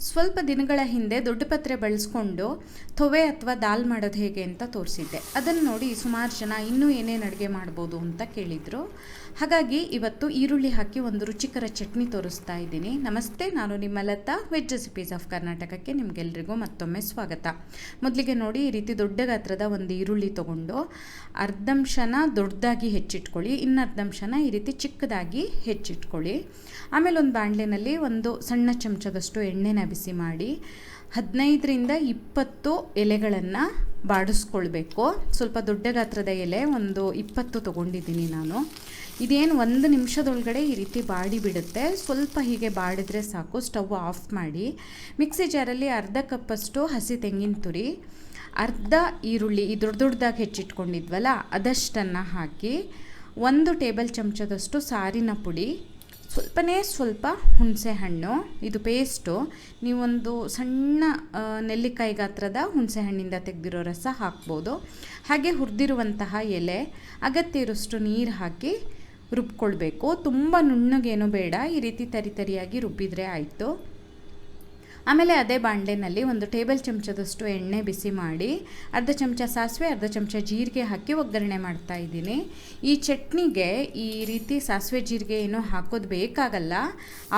ಸ್ವಲ್ಪ ದಿನಗಳ ಹಿಂದೆ ದೊಡ್ಡ ಪತ್ರೆ ಬಳಸ್ಕೊಂಡು ತೊವೆ ಅಥವಾ ದಾಲ್ ಮಾಡೋದು ಹೇಗೆ ಅಂತ ತೋರಿಸಿದ್ದೆ. ಅದನ್ನು ನೋಡಿ ಸುಮಾರು ಜನ ಇನ್ನೂ ಏನೇನು ಅಡುಗೆ ಮಾಡ್ಬೋದು ಅಂತ ಕೇಳಿದರು. ಹಾಗಾಗಿ ಇವತ್ತು ಈರುಳ್ಳಿ ಹಾಕಿ ಒಂದು ರುಚಿಕರ ಚಟ್ನಿ ತೋರಿಸ್ತಾ ಇದ್ದೀನಿ. ನಮಸ್ತೆ, ನಾನು ನಿಮ್ಮ ಲತಾ, ವೆಜ್ ರೆಸಿಪೀಸ್ ಆಫ್ ಕರ್ನಾಟಕಕ್ಕೆ ನಿಮಗೆಲ್ರಿಗೂ ಮತ್ತೊಮ್ಮೆ ಸ್ವಾಗತ. ಮೊದಲಿಗೆ ನೋಡಿ, ಈ ರೀತಿ ದೊಡ್ಡ ಗಾತ್ರದ ಒಂದು ಈರುಳ್ಳಿ ತೊಗೊಂಡು ಅರ್ಧಂಶನ ದೊಡ್ಡದಾಗಿ ಹೆಚ್ಚಿಟ್ಕೊಳ್ಳಿ, ಇನ್ನು ಅರ್ಧಂಶನ ಈ ರೀತಿ ಚಿಕ್ಕದಾಗಿ ಹೆಚ್ಚಿಟ್ಕೊಳ್ಳಿ. ಆಮೇಲೆ ಒಂದು ಬಾಣಲೆನಲ್ಲಿ ಒಂದು ಸಣ್ಣ ಚಮಚದಷ್ಟು ಎಣ್ಣೆನ ಬಿಸಿ ಮಾಡಿ 15ರಿಂದ 20 ಎಲೆಗಳನ್ನು ಬಾಡಿಸ್ಕೊಳ್ಬೇಕು. ಸ್ವಲ್ಪ ದೊಡ್ಡ ಗಾತ್ರದ ಎಲೆ ಒಂದು 20 ತೊಗೊಂಡಿದ್ದೀನಿ ನಾನು. ಇದೇನು 1 ನಿಮಿಷದೊಳಗಡೆ ಈ ರೀತಿ ಬಾಡಿ ಬಿಡುತ್ತೆ. ಸ್ವಲ್ಪ ಹೀಗೆ ಬಾಡಿದ್ರೆ ಸಾಕು. ಸ್ಟವ್ ಆಫ್ ಮಾಡಿ ಮಿಕ್ಸಿ ಜಾರಲ್ಲಿ ಅರ್ಧ ಕಪ್ಪಷ್ಟು ಹಸಿ ತೆಂಗಿನ ತುರಿ, ಅರ್ಧ ಈರುಳ್ಳಿ ಈ ದೊಡ್ಡದಾಗಿ ಹೆಚ್ಚಿಟ್ಕೊಂಡಿದ್ವಲ್ಲ ಅದಷ್ಟನ್ನು ಹಾಕಿ, 1 ಟೇಬಲ್ ಚಮಚದಷ್ಟು ಸಾರಿನ ಪುಡಿ, ಸ್ವಲ್ಪ ಹುಣಸೆ ಹಣ್ಣು, ಇದು ಪೇಸ್ಟು. ನೀವೊಂದು ಸಣ್ಣ ನೆಲ್ಲಿಕಾಯಿ ಗಾತ್ರದ ಹುಣಸೆ ಹಣ್ಣಿಂದ ತೆಗೆದಿರೋ ರಸ ಹಾಕ್ಬೋದು. ಹಾಗೆ ಹುರಿದಿರುವಂತಹ ಎಲೆ, ಅಗತ್ಯ ಇರೋಷ್ಟು ನೀರು ಹಾಕಿ ರುಬ್ಕೊಳ್ಬೇಕು. ತುಂಬ ನುಣ್ಣಗೇನು ಬೇಡ, ಈ ರೀತಿ ತರಿಯಾಗಿ ರುಬ್ಬಿದರೆ ಆಯಿತು. ಆಮೇಲೆ ಅದೇ ಬಾಣಲೆನಲ್ಲಿ 1 ಟೇಬಲ್ ಚಮಚದಷ್ಟು ಎಣ್ಣೆ ಬಿಸಿ ಮಾಡಿ ಅರ್ಧ ಚಮಚ ಸಾಸಿವೆ, ಅರ್ಧ ಚಮಚ ಜೀರಿಗೆ ಹಾಕಿ ಒಗ್ಗರಣೆ ಮಾಡ್ತಾ ಇದ್ದೀನಿ. ಈ ಚಟ್ನಿಗೆ ಈ ರೀತಿ ಸಾಸಿವೆ ಜೀರಿಗೆ ಏನೂ ಹಾಕೋದು ಬೇಕಾಗಲ್ಲ,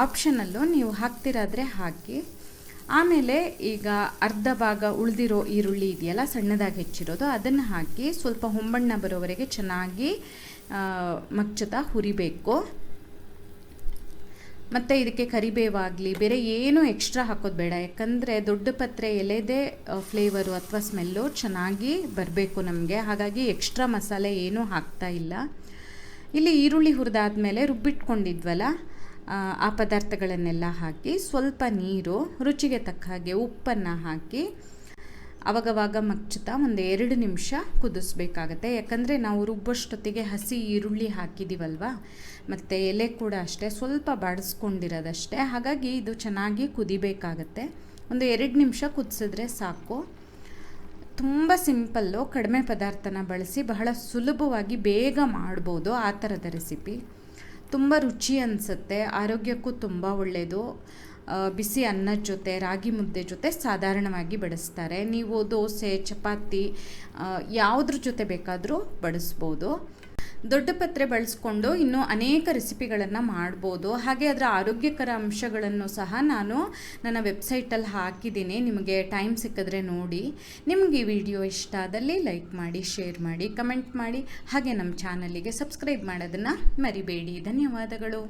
ಆಪ್ಷನಲ್ಲು. ನೀವು ಹಾಕ್ತಿರಾದರೆ ಹಾಕಿ. ಆಮೇಲೆ ಈಗ ಅರ್ಧ ಭಾಗ ಉಳಿದಿರೋ ಈರುಳ್ಳಿ ಇದೆಯಲ್ಲ, ಸಣ್ಣದಾಗಿ ಹೆಚ್ಚಿರೋದು, ಅದನ್ನು ಹಾಕಿ ಸ್ವಲ್ಪ ಹೊಂಬಣ್ಣ ಬರೋವರೆಗೆ ಚೆನ್ನಾಗಿ ಮಗ್ಚುತ್ತಾ ಹುರಿಬೇಕು. ಮತ್ತು ಇದಕ್ಕೆ ಕರಿಬೇವಾಗಲಿ ಬೇರೆ ಏನೂ ಎಕ್ಸ್ಟ್ರಾ ಹಾಕೋದು ಬೇಡ, ಯಾಕಂದರೆ ದೊಡ್ಡ ಪತ್ರೆ ಎಲೆದೇ ಫ್ಲೇವರು ಅಥವಾ ಸ್ಮೆಲ್ಲು ಚೆನ್ನಾಗಿ ಬರಬೇಕು ನಮಗೆ. ಹಾಗಾಗಿ ಎಕ್ಸ್ಟ್ರಾ ಮಸಾಲೆ ಏನೂ ಹಾಕ್ತಾ ಇಲ್ಲ. ಇಲ್ಲಿ ಈರುಳ್ಳಿ ಹುರಿದಾದ್ಮೇಲೆ ರುಬ್ಬಿಟ್ಕೊಂಡಿದ್ವಲ್ಲ ಆ ಪದಾರ್ಥಗಳನ್ನೆಲ್ಲ ಹಾಕಿ, ಸ್ವಲ್ಪ ನೀರು, ರುಚಿಗೆ ತಕ್ಕ ಹಾಗೆ ಉಪ್ಪನ್ನು ಹಾಕಿ ಅವಾಗವಾಗ ಮಗ್ಚುತ್ತಾ 1-2 ನಿಮಿಷ ಕುದಿಸ್ಬೇಕಾಗತ್ತೆ. ಯಾಕಂದರೆ ನಾವು ರುಬ್ಬಷ್ಟೊತ್ತಿಗೆ ಹಸಿ ಈರುಳ್ಳಿ ಹಾಕಿದ್ದೀವಲ್ವ, ಮತ್ತು ಎಲೆ ಕೂಡ ಅಷ್ಟೇ ಸ್ವಲ್ಪ ಬಾಡಿಸ್ಕೊಂಡಿರೋದಷ್ಟೇ. ಹಾಗಾಗಿ ಇದು ಚೆನ್ನಾಗಿ ಕುದಿಬೇಕಾಗತ್ತೆ. 1-2 ನಿಮಿಷ ಕುದಿಸಿದ್ರೆ ಸಾಕು. ತುಂಬ ಸಿಂಪಲ್ಲು, ಕಡಿಮೆ ಪದಾರ್ಥನ ಬಳಸಿ ಬಹಳ ಸುಲಭವಾಗಿ ಬೇಗ ಮಾಡ್ಬೋದು ಆ ಥರದ ರೆಸಿಪಿ. ತುಂಬ ರುಚಿ ಅನಿಸುತ್ತೆ, ಆರೋಗ್ಯಕ್ಕೂ ತುಂಬ ಒಳ್ಳೆಯದು. ಬಿಸಿ ಅನ್ನದ ಜೊತೆ, ರಾಗಿ ಮುದ್ದೆ ಜೊತೆ ಸಾಧಾರಣವಾಗಿ ಬಡಿಸ್ತಾರೆ. ನೀವು ದೋಸೆ, ಚಪಾತಿ ಯಾವುದ್ರ ಜೊತೆ ಬೇಕಾದರೂ ಬಡಿಸ್ಬೋದು. ದೊಡ್ಡ ಪತ್ರೆ ಬಳಸ್ಕೊಂಡು ಇನ್ನೂ ಅನೇಕ ರೆಸಿಪಿಗಳನ್ನು ಮಾಡ್ಬೋದು. ಹಾಗೆ ಅದರ ಆರೋಗ್ಯಕರ ಅಂಶಗಳನ್ನು ಸಹ ನಾನು ನನ್ನ ವೆಬ್ಸೈಟಲ್ಲಿ ಹಾಕಿದ್ದೀನಿ, ನಿಮಗೆ ಟೈಮ್ ಸಿಕ್ಕಿದ್ರೆ ನೋಡಿ. ನಿಮಗೆ ಈ ವಿಡಿಯೋ ಇಷ್ಟ ಆದಲ್ಲಿ ಲೈಕ್ ಮಾಡಿ, ಶೇರ್ ಮಾಡಿ, ಕಮೆಂಟ್ ಮಾಡಿ. ಹಾಗೆ ನಮ್ಮ ಚಾನಲಿಗೆ ಸಬ್ಸ್ಕ್ರೈಬ್ ಮಾಡೋದನ್ನು ಮರಿಬೇಡಿ. ಧನ್ಯವಾದಗಳು.